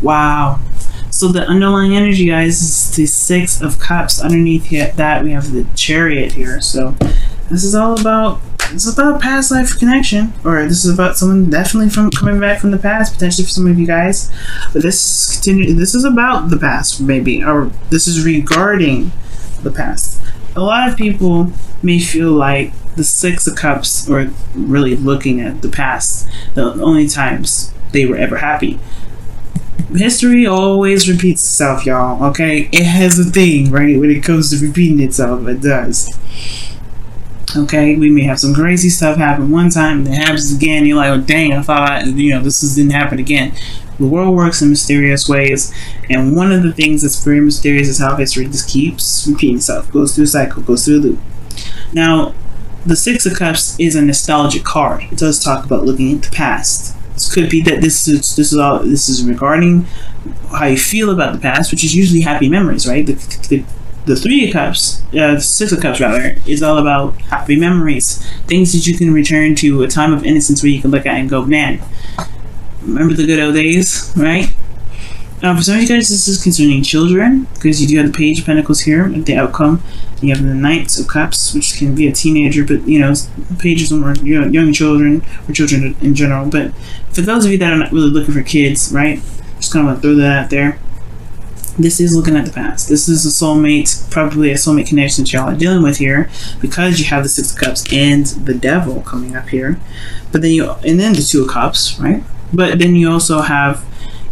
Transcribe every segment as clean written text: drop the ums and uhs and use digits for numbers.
Wow. So the underlying energy, guys, is the Six of Cups. Underneath that, we have the Chariot here. So this is all about, it's about past life connection, or this is about someone definitely from coming back from the past, potentially for some of you guys. But this is about the past, maybe, or this is regarding the past. A lot of people may feel like the Six of Cups, or really looking at the past, the only times they were ever happy. History always repeats itself, y'all, okay? It has a thing, right? When it comes to repeating itself, it does. Okay, we may have some crazy stuff happen one time, and it happens again. You're like, oh dang, I thought this didn't happen again. The world works in mysterious ways, and one of the things that's very mysterious is how history just keeps repeating itself, goes through a cycle, goes through a loop. Now, the Six of Cups is a nostalgic card. It does talk about looking at the past. This could be that this is regarding how you feel about the past, which is usually happy memories, right? The Three of Cups, the Six of Cups rather, is all about happy memories, things that you can return to, a time of innocence where you can look at and go, man, remember the good old days, right? For some of you guys, this is concerning children, because you do have the Page of Pentacles here at the outcome. You have the Knights of Cups, which can be a teenager, but pages are more young children, or children in general. But for those of you that are not really looking for kids, right, just kind of want to throw that out there. This is looking at the past. This is a soulmate, probably a soulmate connection that y'all are dealing with here, because you have the Six of Cups and the Devil coming up here. But then then the Two of Cups, right? But then you also have,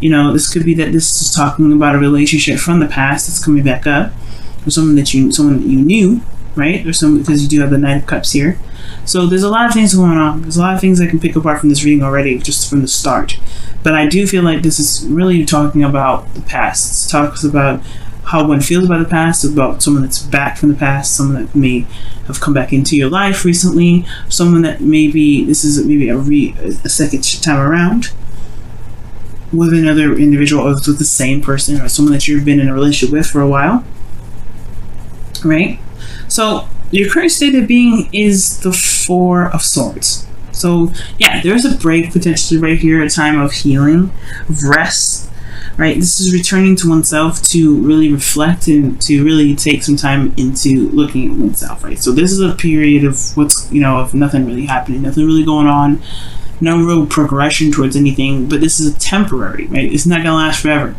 this could be that this is talking about a relationship from the past that's coming back up, or someone that you knew, right? Or because you do have the Knight of Cups here. So there's a lot of things going on. There's a lot of things I can pick apart from this reading already, just from the start. But I do feel like this is really talking about the past. It talks about how one feels about the past, about someone that's back from the past, someone that may have come back into your life recently, someone that this is maybe a second time around with another individual, or with the same person, or someone that you've been in a relationship with for a while, right? So your current state of being is the Four of Swords. So yeah, there's a break potentially right here, a time of healing, of rest, right? This is returning to oneself to really reflect and to really take some time into looking at oneself, right? So this is a period of of nothing really happening, nothing really going on, no real progression towards anything, but this is a temporary, right? It's not gonna last forever.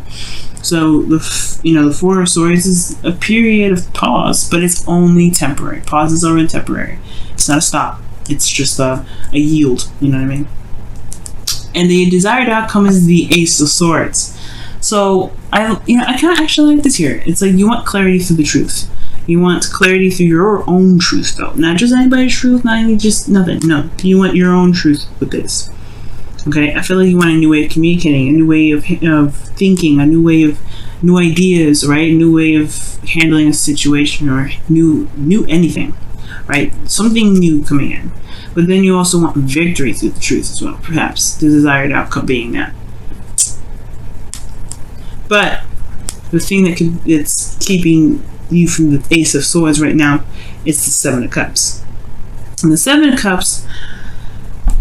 So the Four of Swords is a period of pause, but it's only temporary. Pauses are temporary. It's not a stop. It's just a yield. You know what I mean? And the desired outcome is the Ace of Swords. So I kind of actually like this here. It's like you want clarity through the truth. You want clarity through your own truth, though, not just anybody's truth, not even just nothing. No, you want your own truth with this. Okay, I feel like you want a new way of communicating, a new way of thinking, a new way of new ideas, right? A new way of handling a situation, or new anything, right? Something new coming in. But then you also want victory through the truth as well, perhaps the desired outcome being that. But the thing that's keeping you from the Ace of Swords right now is the Seven of Cups. And the Seven of Cups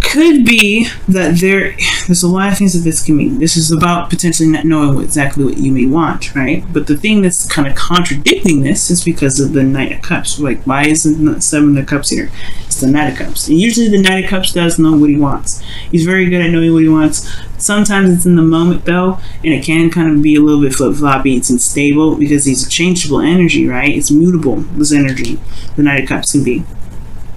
could be that there's a lot of things that this can mean. This is about potentially not knowing exactly what you may want, right? But the thing that's kind of contradicting this is because of the Knight of Cups. Like, why isn't the Seven of Cups here? It's the Knight of Cups. And usually the Knight of Cups does know what he wants. He's very good at knowing what he wants. Sometimes it's in the moment, though, and it can kind of be a little bit flip-floppy. It's unstable because he's a changeable energy, right? It's mutable, this energy. The Knight of Cups can be.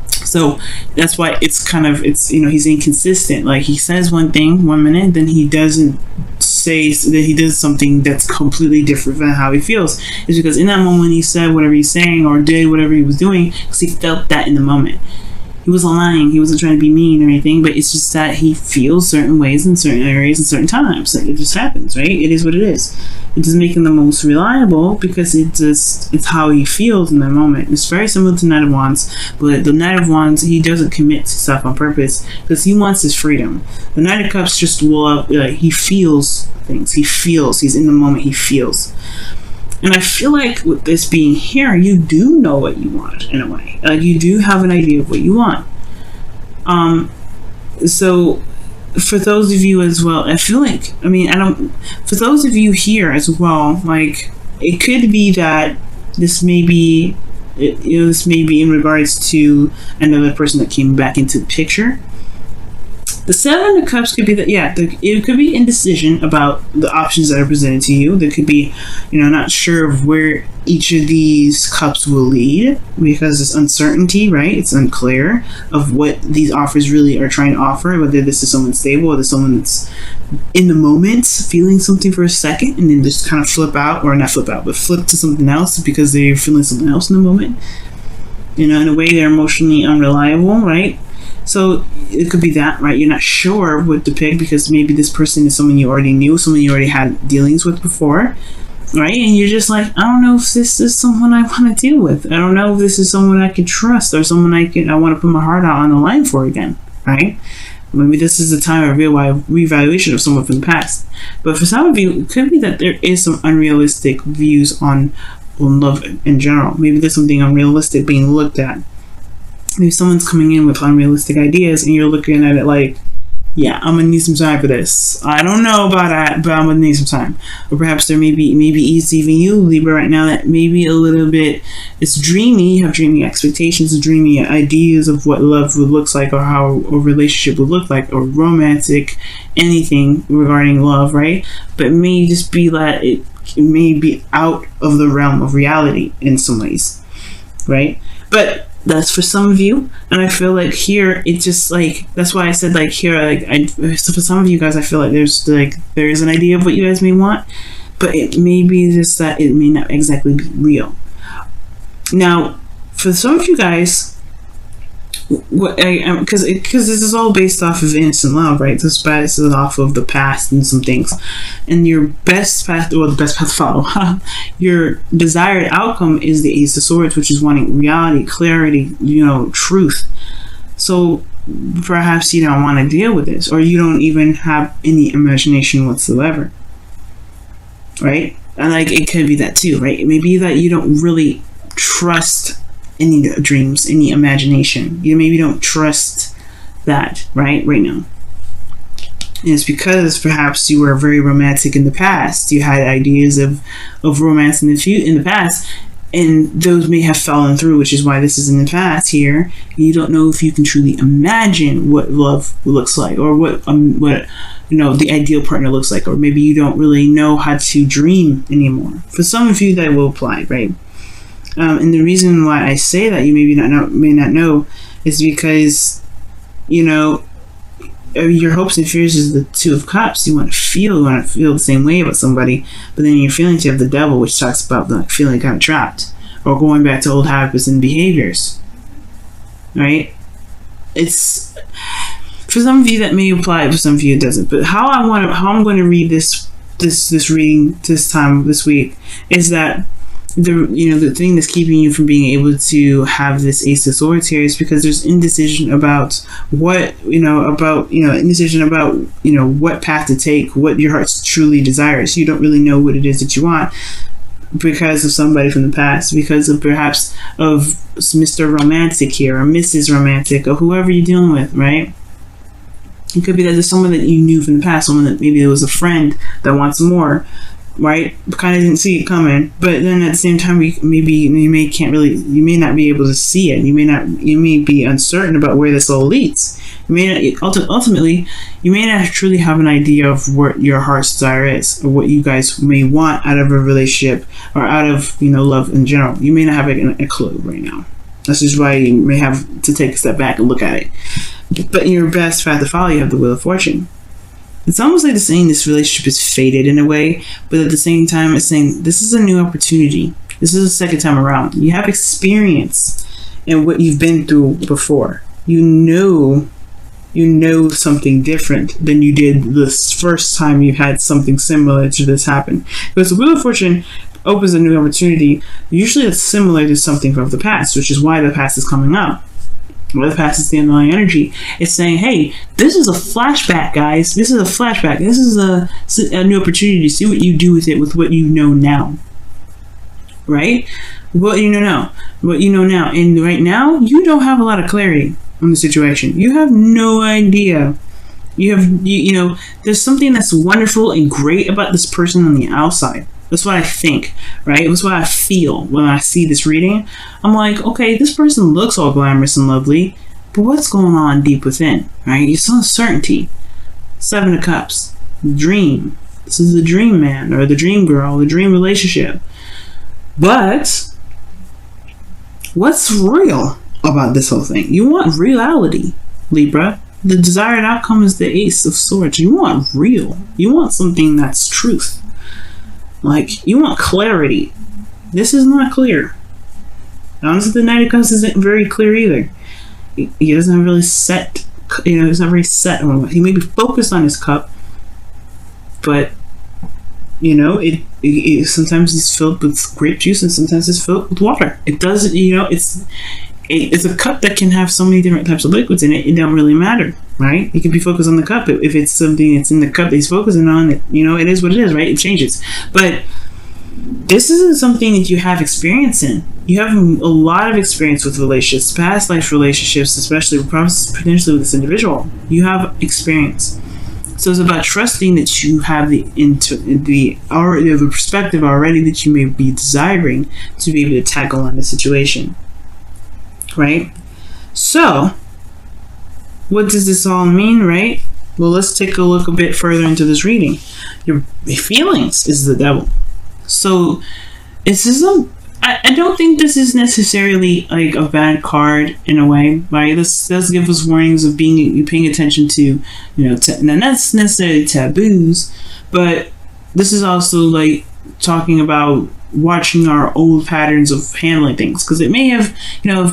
So that's why he's inconsistent. Like, he says one thing 1 minute, then he doesn't say that he does something that's completely different from how he feels. It's because in that moment he said whatever he's saying or did whatever he was doing because he felt that in the moment. He wasn't lying. He wasn't trying to be mean or anything, but it's just that he feels certain ways in certain areas and certain times. Like, it just happens, right? It is what it is. It doesn't make him the most reliable because it's how he feels in the moment. It's very similar to Knight of Wands, but the Knight of Wands, he doesn't commit to stuff on purpose because he wants his freedom. The Knight of Cups just he feels things. He feels. He's in the moment. He feels. And I feel like with this being here, you do know what you want in a way. Like, you do have an idea of what you want. So for those of you as well, I feel like, I mean, I don't, for those of you here as well, like, it could be that this may be, this may be in regards to another person that came back into the picture. The Seven of Cups could be that, yeah, it could be indecision about the options that are presented to you. There could be, not sure of where each of these cups will lead because it's uncertainty, right? It's unclear of what these offers really are trying to offer, whether this is someone stable or this is someone that's in the moment feeling something for a second and then just kind of flip out, or not flip out, but flip to something else because they're feeling something else in the moment. In a way, they're emotionally unreliable, right? So it could be that, right? You're not sure what to pick because maybe this person is someone you already knew, someone you already had dealings with before, right? And you're just like, I don't know if this is someone I want to deal with. I don't know if this is someone I can trust or someone I want to put my heart out on the line for again, right? Maybe this is the time of reevaluation of someone from the past. But for some of you, it could be that there is some unrealistic views on love in general. Maybe there's something unrealistic being looked at. Maybe someone's coming in with unrealistic ideas and you're looking at it like, yeah, I'm gonna need some time for this. I don't know about that, but I'm gonna need some time. Or perhaps there maybe it's even you, Libra, right now, that maybe a little bit, it's dreamy. You have dreamy expectations, dreamy ideas of what love would look like, or how a relationship would look like, or romantic, anything regarding love, right? But it may just be that it may be out of the realm of reality in some ways, right? But that's for some of you, and I feel like here it's just like, that's why I said like here, like so for some of you guys, I feel like there's an idea of what you guys may want, but it may be just that it may not exactly be real. Now, for some of you guys, what because this is all based off of innocent love, right? This is off of the past and some things, and your best path, or the best path to follow, your desired outcome is the Ace of Swords, which is wanting reality, clarity, truth. So perhaps you don't want to deal with this, or you don't even have any imagination whatsoever, right? And like, it could be that too, right? It may be that you don't really trust any dreams, any imagination. You maybe don't trust that right now. And it's because perhaps you were very romantic in the past. You had ideas of romance in the past, and those may have fallen through, which is why this is in the past here. You don't know if you can truly imagine what love looks like, or what the ideal partner looks like, or maybe you don't really know how to dream anymore. For some of you, that will apply, right? And the reason why I say that you may not know is because, your hopes and fears is the Two of Cups. You want to feel the same way about somebody, but then in your feelings you have the Devil, which talks about like feeling kind of trapped or going back to old habits and behaviors, right? It's for some of you that may apply, for some of you it doesn't. But how I'm going to read this reading this week is that the thing that's keeping you from being able to have this Ace of Swords here is because there's indecision about what indecision about what path to take, what your heart truly desires. You don't really know what it is that you want because of somebody from the past, because of perhaps of Mr. Romantic here, or Mrs. Romantic, or whoever you're dealing with, right? It could be that there's someone that you knew from the past, someone that maybe it was a friend that wants more, right? Kind of didn't see it coming, but then at the same time, you may not be able to see it. You may be uncertain about where this all leads. Ultimately, you may not truly have an idea of what your heart's desire is, or what you guys may want out of a relationship, or out of love in general. You may not have a clue right now. That's just why you may have to take a step back and look at it. But in your best path to follow, you have the Wheel of Fortune. It's almost like it's saying this relationship is fated in a way, but at the same time, it's saying this is a new opportunity. This is the second time around. You have experience in what you've been through before. You know something different than you did this first time you had something similar to this happen. Because the Wheel of Fortune opens a new opportunity. Usually it's similar to something from the past, which is why the past is coming up. Where the past is the underlying energy. It's saying, hey, this is a flashback, guys. This is a flashback. This is a new opportunity to see what you do with it, with what you know now. Right? What you know now. And right now, you don't have a lot of clarity on the situation. You have no idea You know, there's something that's wonderful and great about this person on the outside. That's what I think, right? That's what I feel when I see this reading. I'm like, okay, this person looks all glamorous and lovely, but what's going on deep within, right? It's uncertainty. 7 of Cups, dream. This is the dream man or the dream girl, the dream relationship. But what's real about this whole thing? You want reality, Libra. The desired outcome is the Ace of Swords. You want real. You want something that's truth. Like, you want clarity. This is not clear. Honestly, the Knight of Cups isn't very clear either. He doesn't really set, you know, he's not very set on. He may be focused on his cup, but, you know, it sometimes it's filled with grape juice and sometimes it's filled with water. It doesn't, you know, it's a cup that can have so many different types of liquids in it. It don't really matter, right? He can be focused on the cup. If it's something that's in the cup that he's focusing on, it, you know, it is what it is, right? It changes. But this isn't something that you have experience in. You have a lot of experience with relationships, past life relationships, especially potentially with this individual. You have experience. So it's about trusting that you have the perspective already that you may be desiring to be able to tackle on the situation. Right? So, what does this all mean, right? Well, let's take a look a bit further into this reading. Your feelings is the devil. So, I don't think this is necessarily like a bad card in a way, right? This does give us warnings of paying attention to, you know, not necessarily taboos, but this is also like talking about watching our old patterns of handling things, because it may have, you know,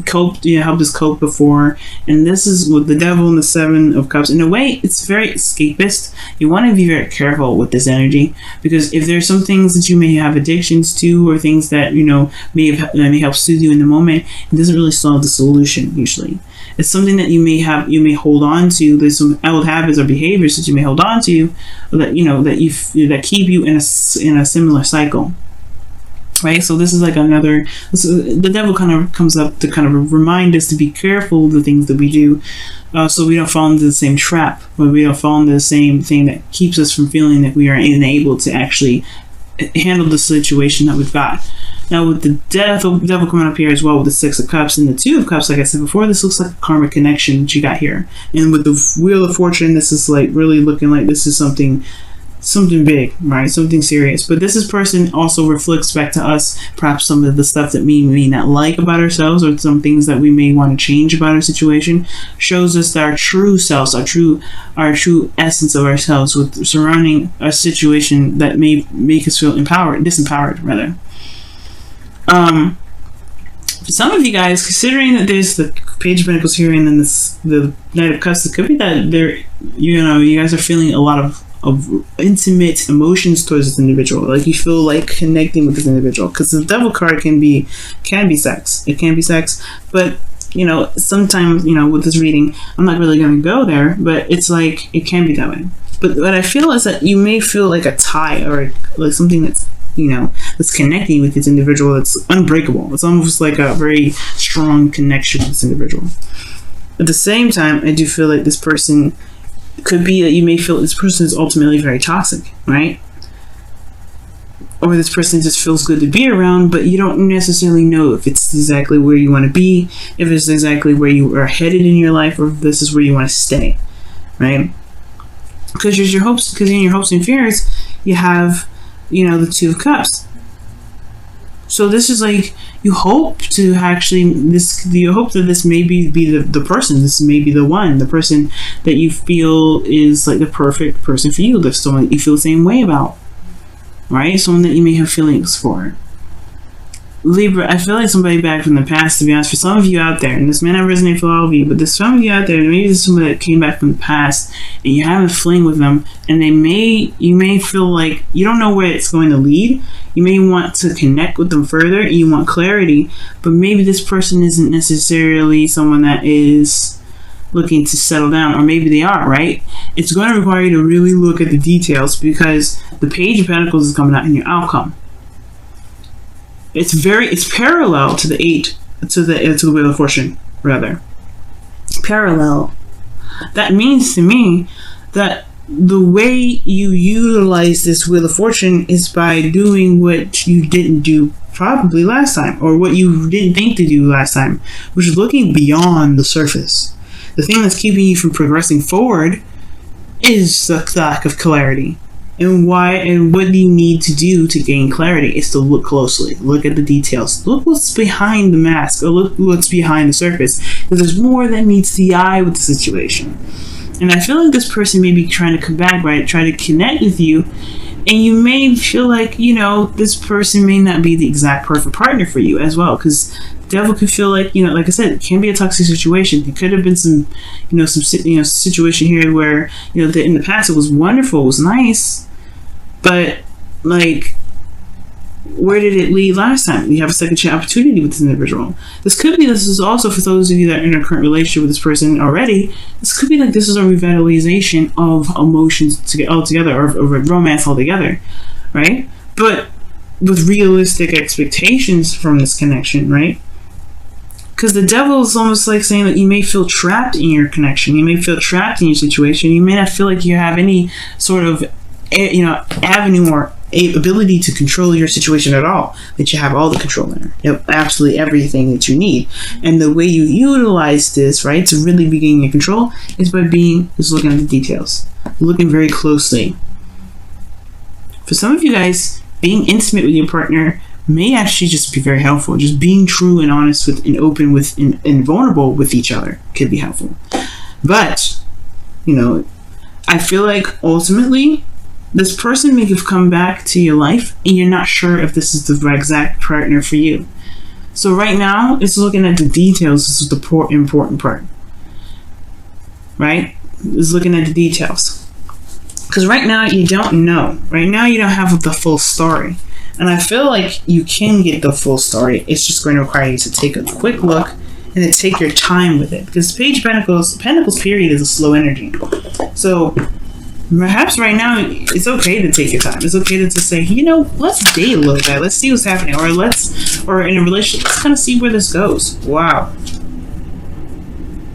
coped, you know, helped us cope before. And this is with the devil and the 7 of Cups. In a way, it's very escapist. You want to be very careful with this energy, because if there's some things that you may have addictions to, or things that, you know, may help soothe you in the moment, it doesn't really solve the solution usually. It's something that you may hold on to. There's some old habits or behaviors that you may hold on to that, you know, that keep you in a similar cycle. Right, so this is like the devil kind of comes up to kind of remind us to be careful of the things that we do, so we don't fall into the same trap, or we don't fall into the same thing that keeps us from feeling that we are unable to actually handle the situation that we've got. Now, with the devil coming up here as well with the 6 of Cups and the 2 of Cups, like I said before, this looks like a karmic connection that you got here. And with the Wheel of Fortune, this is like really looking like this is something big, right? Something serious. But this person also reflects back to us perhaps some of the stuff that we may not like about ourselves, or some things that we may want to change about our situation. Shows us our true selves, our true essence of ourselves, with surrounding a situation that may make us feel disempowered rather. For some of you guys, considering that there's the Page of Pentacles here and then the Knight of Cups, it could be that you guys are feeling a lot of intimate emotions towards this individual. Like, you feel like connecting with this individual, because the devil card can be sex. It can be sex, but you know, sometimes, you know, with this reading, I'm not really going to go there, but it's like it can be that way. But what I feel is that you may feel like a tie, or like something that's, you know, that's connecting with this individual that's unbreakable. It's almost like a very strong connection with this individual. At the same time, I do feel like this person could be that you may feel this person is ultimately very toxic, right? Or this person just feels good to be around, but you don't necessarily know if it's exactly where you want to be, if it's exactly where you are headed in your life, or if this is where you want to stay, right? Because in your hopes and fears, you have, you know, the 2 of Cups. So this is like, you hope to actually, you hope that this may be the person, this may be the person that you feel is like the perfect person for you, that someone that you feel the same way about, right? Someone that you may have feelings for. Libra, I feel like somebody back from the past, to be honest, for some of you out there, and this may not resonate for all of you, but there's some of you out there, maybe there's somebody that came back from the past, and you have a fling with them, and you may feel like you don't know where it's going to lead. You may want to connect with them further, and you want clarity, but maybe this person isn't necessarily someone that is looking to settle down, or maybe they are, right? It's going to require you to really look at the details, because the Page of Pentacles is coming out in your outcome. It's parallel to the 8, to the Wheel of Fortune, rather. Parallel. that means to me that the way you utilize this Wheel of Fortune is by doing what you didn't do probably last time, or what you didn't think to do last time, which is looking beyond the surface. The thing that's keeping you from progressing forward is the lack of clarity. And why and what you need to do to gain clarity is to look closely, look at the details, look what's behind the mask, or look what's behind the surface, because there's more that meets the eye with the situation. And I feel like this person may be trying to come back, right? Try to connect with you. And you may feel like, you know, this person may not be the exact perfect partner for you as well. Because the devil could feel like, you know, like I said, it can be a toxic situation. It could have been some situation here where, you know, in the past it was wonderful, it was nice. But, like, where did it lead last time? You have a second chance opportunity with this individual. This is also for those of you that are in a current relationship with this person already. This could be like this is a revitalization of emotions altogether, or romance altogether, right? But with realistic expectations from this connection, right? Because the devil is almost like saying that you may feel trapped in your connection. You may feel trapped in your situation. You may not feel like you have any sort of, you know, avenue or ability to control your situation at all, that you have all the control there. You have absolutely everything that you need. And the way you utilize this, right, to really be gaining your control is by looking at the details, looking very closely. For some of you guys, being intimate with your partner may actually just be very helpful. Just being true and honest with and open with and vulnerable with each other could be helpful. But, you know, I feel like ultimately this person may have come back to your life and you're not sure if this is the exact partner for you. So right now, it's looking at the details. This is the important part. Right? It's looking at the details. Because right now, you don't know. Right now, you don't have the full story. And I feel like you can get the full story. It's just going to require you to take a quick look and to take your time with it. Because Page of Pentacles period is a slow energy. So perhaps right now, it's okay to take your time. It's okay to just say, you know, let's date a little bit. Let's see what's happening. Or in a relationship, let's kind of see where this goes. Wow.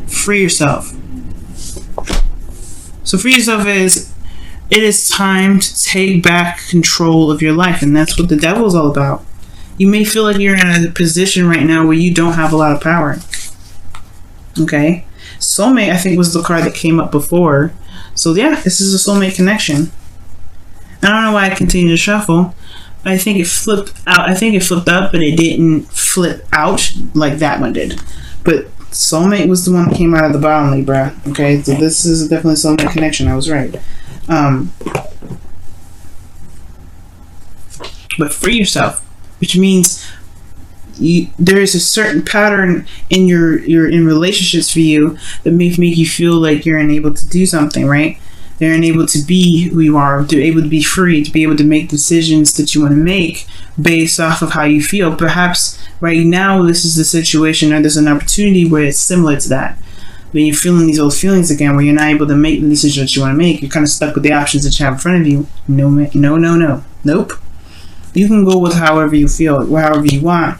Free yourself. So free yourself it is time to take back control of your life. And that's what the devil is all about. You may feel like you're in a position right now where you don't have a lot of power. Okay? Soulmate, I think, was the card that came up before. So yeah, this is a soulmate connection. I don't know why I continue to shuffle. But I think it flipped out. I think it flipped up, but it didn't flip out like that one did. But soulmate was the one that came out of the bottom, Libra. Okay, so this is definitely a soulmate connection. I was right. But free yourself, which means there is a certain pattern in in relationships for you that make you feel like you're unable to do something, right? They're unable to be who you are, to be able to be free, to be able to make decisions that you want to make based off of how you feel. Perhaps right now this is the situation, or there's an opportunity where it's similar to that. When you're feeling these old feelings again, where you're not able to make the decision that you want to make, you're kind of stuck with the options that you have in front of you. No, nope. You can go with however you feel, however you want.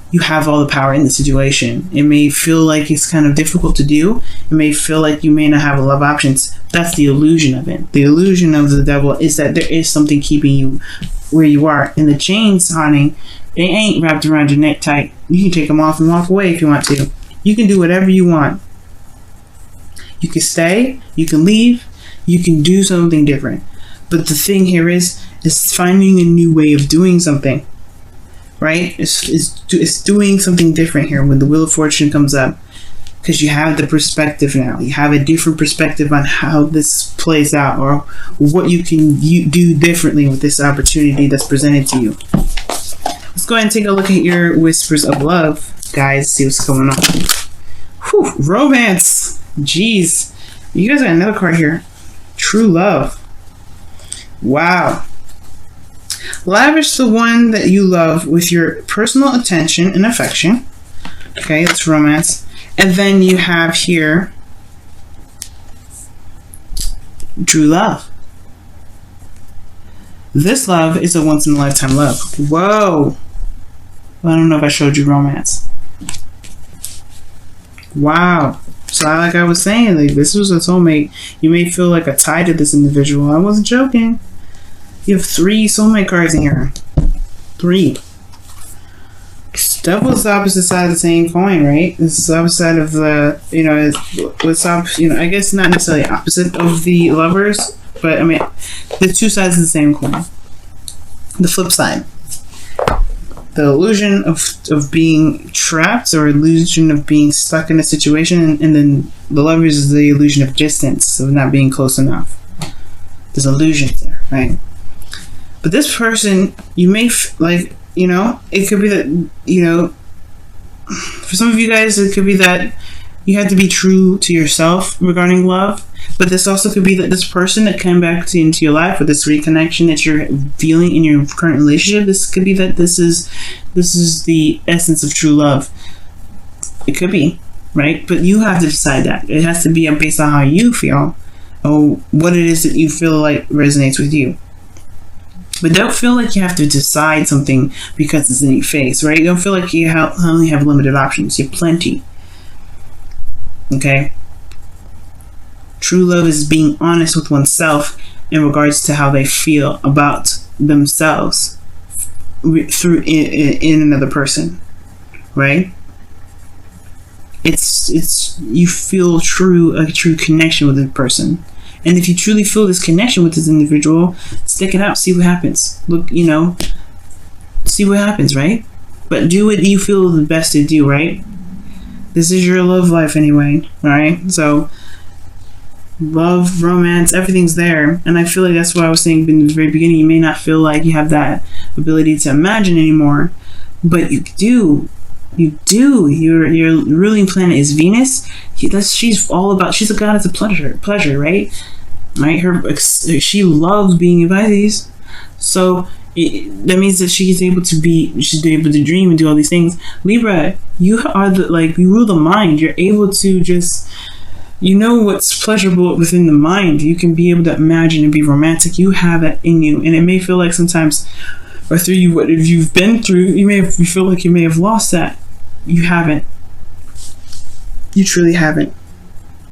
You have all the power in the situation. It may feel like it's kind of difficult to do. It may feel like you may not have a lot of options. That's the illusion of it. The illusion of the devil is that there is something keeping you where you are. And the chains, honey, they ain't wrapped around your neck tight. You can take them off and walk away if you want to. You can do whatever you want. You can stay. You can leave. You can do something different. But the thing here is finding a new way of doing something. Right? It's doing something different here when the Wheel of Fortune comes up, because you have the perspective now. You have a different perspective on how this plays out, or what you can do differently with this opportunity that's presented to you. Let's go ahead and take a look at your whispers of love, guys. See what's going on. Whew, romance. Jeez. You guys got another card here. True love. Wow. Lavish the one that you love with your personal attention and affection. Okay, that's romance. And then you have here true love. This love is a once-in-a-lifetime love. Whoa. Well, I don't know if I showed you romance. Wow. So like I was saying, like this was a soulmate. You may feel like a tie to this individual. I wasn't joking. You have 3 soulmate cards in here. 3. Devil's the opposite side of the same coin, right? This is the opposite side of the, I guess not necessarily opposite of the lovers, but I mean, the 2 sides of the same coin. The flip side. The illusion of being trapped, or illusion of being stuck in a situation, and then the lovers is the illusion of distance, of not being close enough. There's illusions there, right? But this person, you may it could be that, for some of you guys, it could be that you have to be true to yourself regarding love. But this also could be that this person that came back into your life, or this reconnection that you're feeling in your current relationship, this could be that this is the essence of true love. It could be, right? But you have to decide that. It has to be based on how you feel, or what it is that you feel like resonates with you. But don't feel like you have to decide something because it's in your face, right? Don't feel like you only have limited options. You have plenty. Okay? True love is being honest with oneself in regards to how they feel about themselves through in another person, right? It's you feel a true connection with a person, and if you truly feel this connection with this individual, stick it out, see what happens. Look, see what happens, right? But do what you feel the best to do, right? This is your love life anyway, all right? So love, romance, everything's there. And I feel like that's what I was saying in the very beginning. You may not feel like you have that ability to imagine anymore, but you do. You do. Your ruling planet is Venus. She's a goddess of pleasure, right? She loves being in Pisces. So that means that she's able to dream and do all these things. Libra, you rule the mind. You're able to just, what's pleasurable within the mind. You can be able to imagine and be romantic. You have that in you, and it may feel like sometimes, or through you, what you've been through, you feel like you may have lost that. You haven't. You truly haven't.